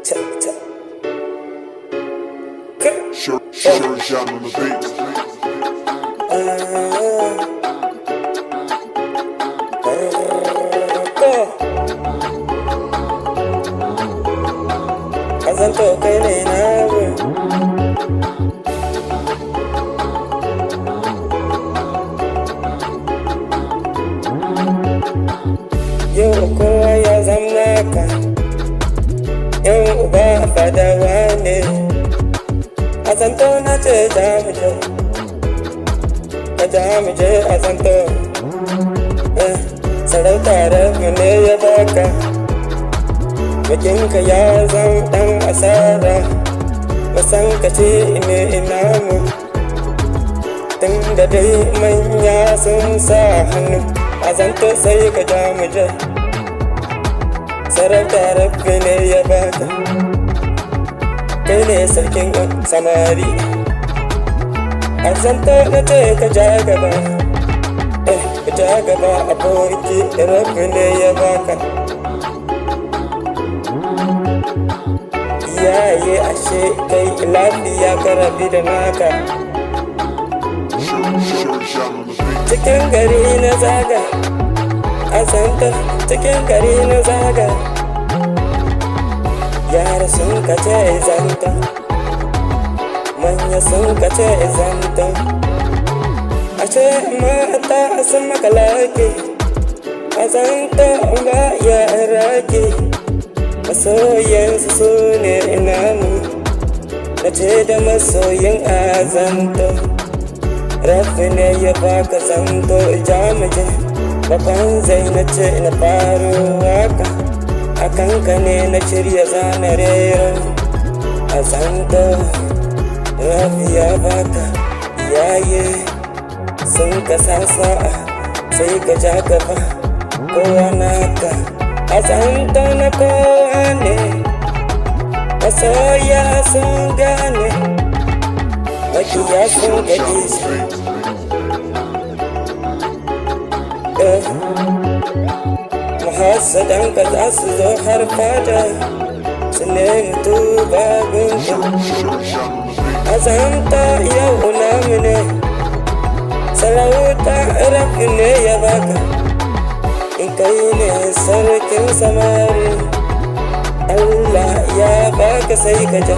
Sure shot on the beat. Azanto kene nawe yau kowa ya zamna ka yan uba fadawa ne azanto na ce jamuje azanto sarauta rabu ne ya baka bikinka ya zan dan asara masan ka ce ine ina mu tun da dai manya sun sa hannu azanto sai ka jamuje sarauta rabu ne ya baka kai ne sarkin samari azanto na ce ka ja gaba ka ja gaba aboki rabu ne ya baka yaye ashe kai lafiya karabi da naka cikin gari na zaga azanta cikin gari na zaga yara sun kace izanta manya sun kace izanta ashe mata sun makalake azanta ga yarake masoyansu su ne inamu na ce da masoyin azanto rafi ne ya baka zanto jamuje bakon zai na ce na faro waka a kanka ne na shirya zana rero azanto rafi ya baka yaye sun ka sa'a sai ka ja gaba kowa naka azanto na kowa ne masoya sun gane makiya sun gaji mahassadan ka za su zo har fada su nemi tuba gunka azanta yau namu ne sarauta rafi ne ya baka in kai ne sarkin samari Allah ya baka sai ka ja